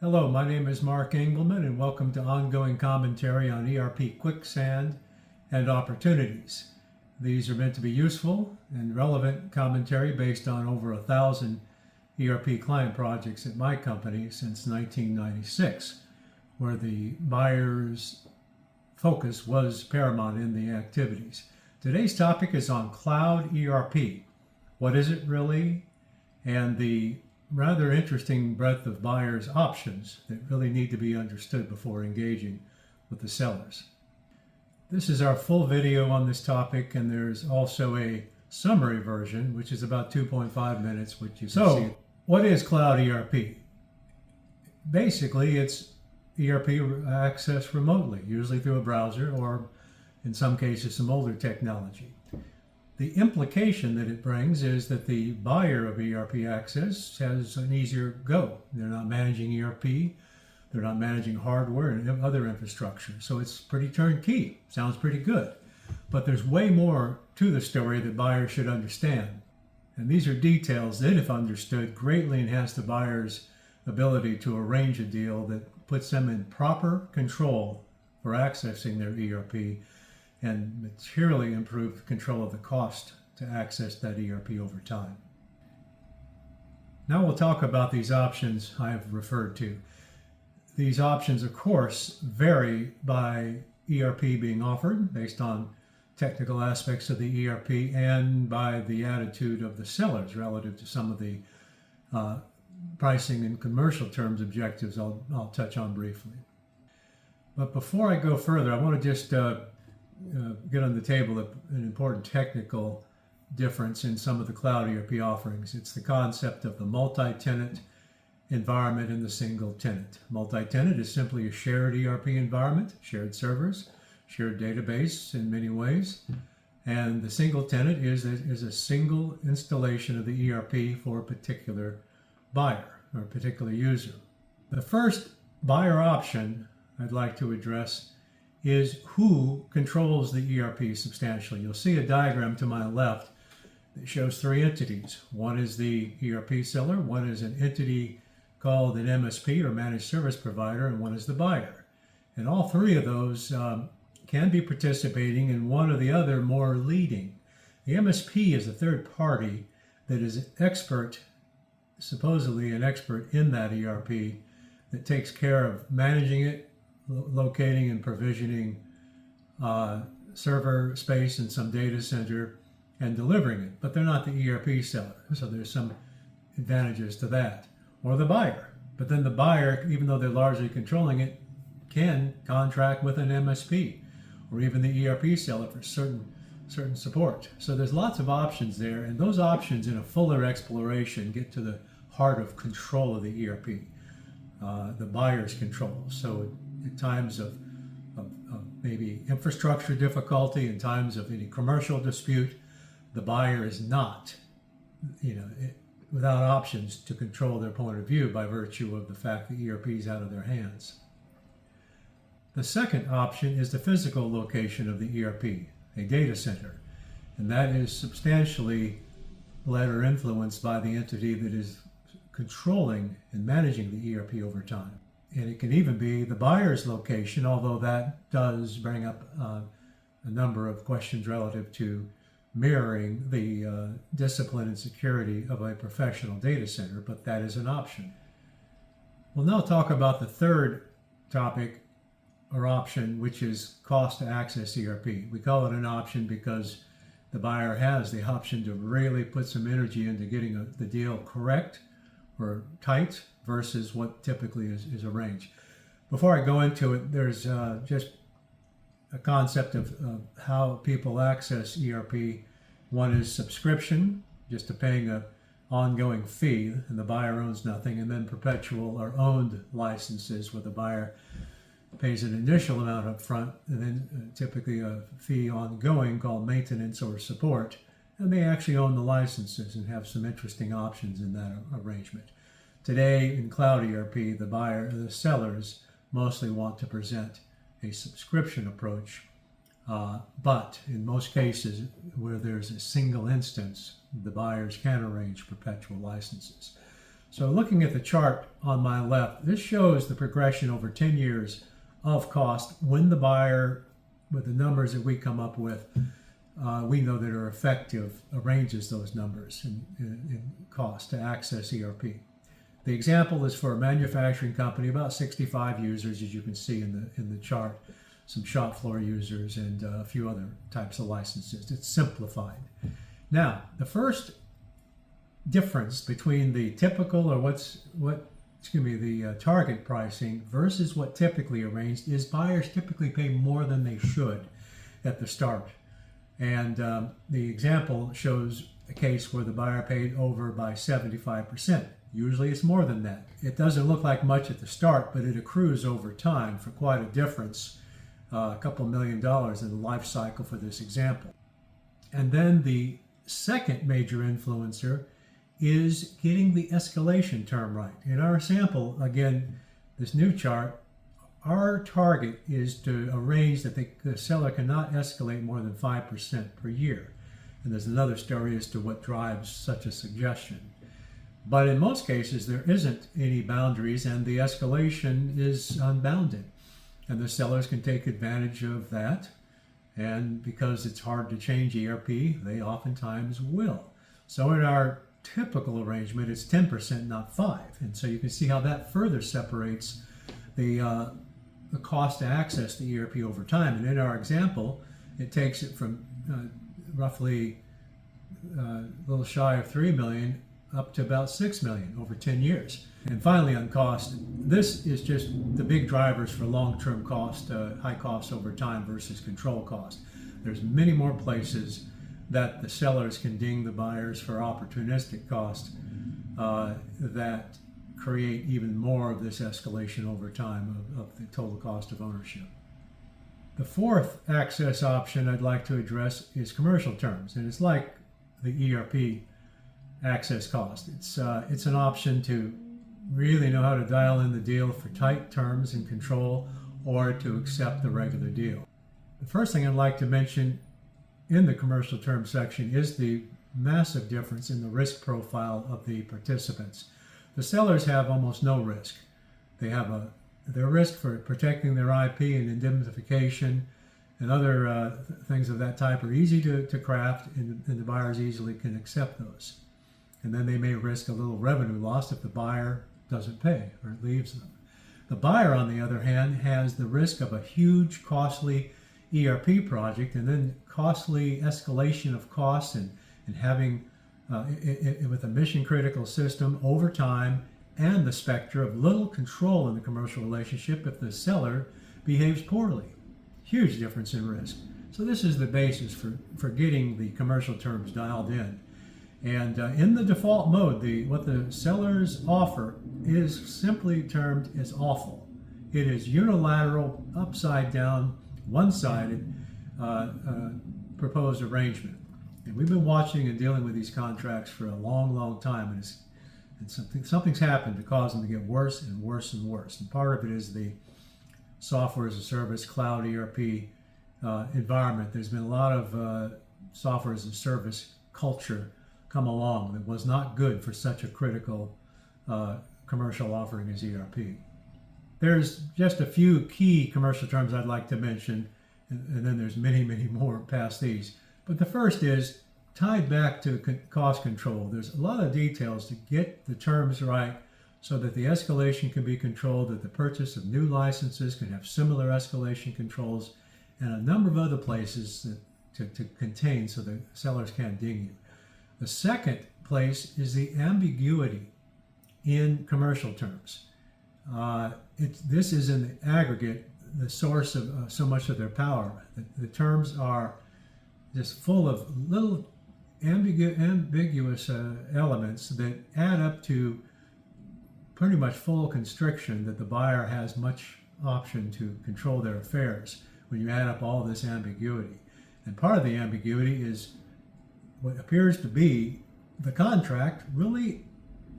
Hello, my name is Mark Engleman, and welcome to ongoing commentary on ERP quicksand and opportunities. These are meant to be useful and relevant commentary based on over 1,000 ERP client projects at my company since 1996, where the buyer's focus was paramount in the activities. Today's topic is on Cloud ERP. What is it really? And the rather interesting breadth of buyers' options that really need to be understood before engaging with the sellers. This is our full video on this topic, and there's also a summary version, which is about 2.5 minutes, which you can see. What is Cloud ERP? Basically, it's ERP access remotely, usually through a browser or in some cases some older technology. The implication that it brings is that the buyer of ERP access has an easier go. They're not managing ERP, they're not managing hardware and other infrastructure. So it's pretty turnkey. Sounds pretty good. But there's way more to the story that buyers should understand. And these are details that, if understood, greatly enhance the buyer's ability to arrange a deal that puts them in proper control for accessing their ERP and materially improve control of the cost to access that ERP over time. Now we'll talk about these options I have referred to. These options, of course, vary by ERP being offered based on technical aspects of the ERP and by the attitude of the sellers relative to some of the pricing and commercial terms objectives I'll touch on briefly. But before I go further, I want to just get on the table an important technical difference in some of the Cloud ERP offerings. It's the concept of the multi-tenant environment and the single tenant. Multi-tenant is simply a shared ERP environment, shared servers, shared database in many ways. And the single tenant is a single installation of the ERP for a particular buyer or a particular user. The first buyer option I'd like to address is who controls the ERP substantially. You'll see a diagram to my left that shows three entities. One is the ERP seller, one is an entity called an MSP or managed service provider, and one is the buyer. And all three of those can be participating in one or the other, more leading. The MSP is a third party that is an expert, supposedly an expert in that ERP, that takes care of managing it, locating and provisioning server space in some data center and delivering it, but they're not the ERP seller, so there's some advantages to that. Or the buyer, but then the buyer, even though they're largely controlling it, can contract with an MSP or even the ERP seller for certain support. So there's lots of options there, and those options in a fuller exploration get to the heart of control of the ERP, the buyer's control. So in times of maybe infrastructure difficulty, in times of any commercial dispute, the buyer is not, without options to control their point of view by virtue of the fact that ERP is out of their hands. The second option is the physical location of the ERP, a data center, and that is substantially led or influenced by the entity that is controlling and managing the ERP over time. And it can even be the buyer's location, although that does bring up a number of questions relative to mirroring the discipline and security of a professional data center, but that is an option. We'll now talk about the third topic or option, which is cost to access ERP. We call it an option because the buyer has the option to really put some energy into getting the deal correct or tight versus what typically is arranged. Before I go into it, there's just a concept of how people access ERP. One is subscription, just to paying an ongoing fee, and the buyer owns nothing, and then perpetual or owned licenses where the buyer pays an initial amount up front, and then typically a fee ongoing called maintenance or support, and they actually own the licenses and have some interesting options in that arrangement. Today in Cloud ERP, the sellers mostly want to present a subscription approach, but in most cases where there's a single instance, the buyers can arrange perpetual licenses. So looking at the chart on my left, this shows the progression over 10 years of cost when the buyer, with the numbers that we come up with, we know that are effective, arranges those numbers in cost to access ERP. The example is for a manufacturing company, about 65 users, as you can see in the chart, some shop floor users and a few other types of licenses. It's simplified. Now, the first difference between the typical or the target pricing versus what typically arranged is buyers typically pay more than they should at the start. And the example shows a case where the buyer paid over by 75%. Usually it's more than that. It doesn't look like much at the start, but it accrues over time for quite a difference, a couple $1 million in the life cycle for this example. And then the second major influencer is getting the escalation term right. In our sample, again, this new chart, our target is to arrange that the seller cannot escalate more than 5% per year. And there's another story as to what drives such a suggestion. But in most cases, there isn't any boundaries and the escalation is unbounded. And the sellers can take advantage of that. And because it's hard to change ERP, they oftentimes will. So in our typical arrangement, it's 10%, not 5%. And so you can see how that further separates the cost to access the ERP over time. And in our example, it takes it from roughly a little shy of 3 million up to about 6 million over 10 years. And finally, on cost, this is just the big drivers for long-term cost, high costs over time versus control cost. There's many more places that the sellers can ding the buyers for opportunistic cost that create even more of this escalation over time of the total cost of ownership. The fourth access option I'd like to address is commercial terms, and it's like the ERP access cost. It's an option to really know how to dial in the deal for tight terms and control, or to accept the regular deal. The first thing I'd like to mention in the commercial terms section is the massive difference in the risk profile of the participants. The sellers have almost no risk. They have their risk for protecting their IP and indemnification and other things of that type are easy to craft, and the buyers easily can accept those. And then they may risk a little revenue loss if the buyer doesn't pay or leaves them. The buyer, on the other hand, has the risk of a huge, costly ERP project and then costly escalation of costs and having with a mission-critical system over time, and the specter of little control in the commercial relationship if the seller behaves poorly. Huge difference in risk. So this is the basis for getting the commercial terms dialed in. And in the default mode, what the sellers offer is simply termed as awful. It is unilateral, upside down, one-sided proposed arrangement. And we've been watching and dealing with these contracts for a long, long time, and something's happened to cause them to get worse and worse and worse. And part of it is the software as a service, cloud ERP environment. There's been a lot of software as a service culture come along that was not good for such a critical commercial offering as ERP. There's just a few key commercial terms I'd like to mention, and then there's many, many more past these. But the first is tied back to cost control. There's a lot of details to get the terms right so that the escalation can be controlled, that the purchase of new licenses can have similar escalation controls, and a number of other places to contain so the sellers can't ding you. The second place is the ambiguity in commercial terms. This is in the aggregate the source of so much of their power. The terms are just full of little ambiguous elements that add up to pretty much full constriction that the buyer has much option to control their affairs when you add up all this ambiguity. And part of the ambiguity is what appears to be the contract really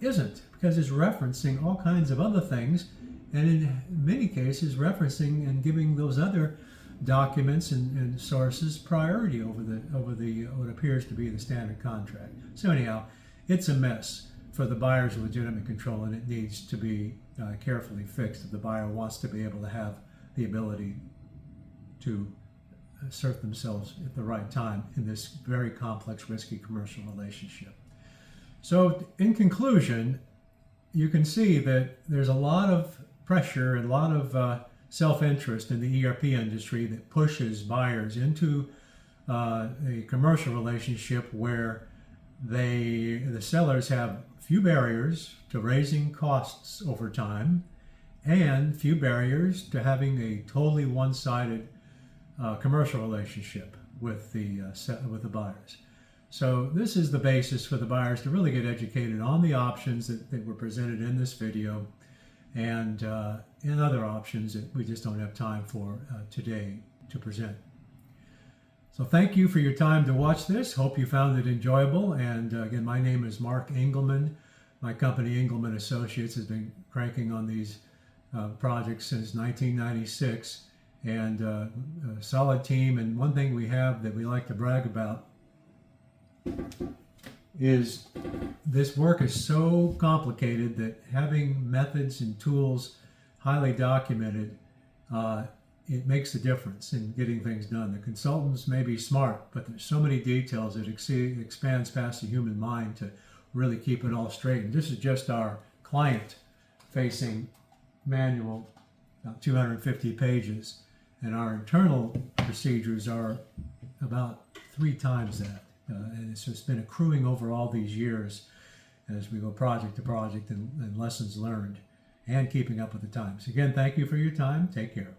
isn't, because it's referencing all kinds of other things, and in many cases referencing and giving those other documents and sources priority over the what appears to be the standard contract. So anyhow, it's a mess. for the buyer's legitimate control, and it needs to be carefully fixed if the buyer wants to be able to have the ability to assert themselves at the right time in this very complex, risky commercial relationship. So in conclusion, you can see that there's a lot of pressure and a lot of self-interest in the ERP industry that pushes buyers into a commercial relationship where the sellers have few barriers to raising costs over time and few barriers to having a totally one-sided commercial relationship with the buyers. So this is the basis for the buyers to really get educated on the options that were presented in this video and in other options that we just don't have time for today to present. So thank you for your time to watch this. Hope you found it enjoyable. And again, my name is Mark Engleman. My company, Engleman Associates, has been cranking on these projects since 1996. And a solid team. And one thing we have that we like to brag about is this work is so complicated that having methods and tools highly documented, it makes a difference in getting things done. The consultants may be smart, but there's so many details that expands past the human mind to really keep it all straight. And this is just our client-facing manual, about 250 pages. And our internal procedures are about 3 times that. And it's just been accruing over all these years as we go project to project and lessons learned and keeping up with the times. Again, thank you for your time. Take care.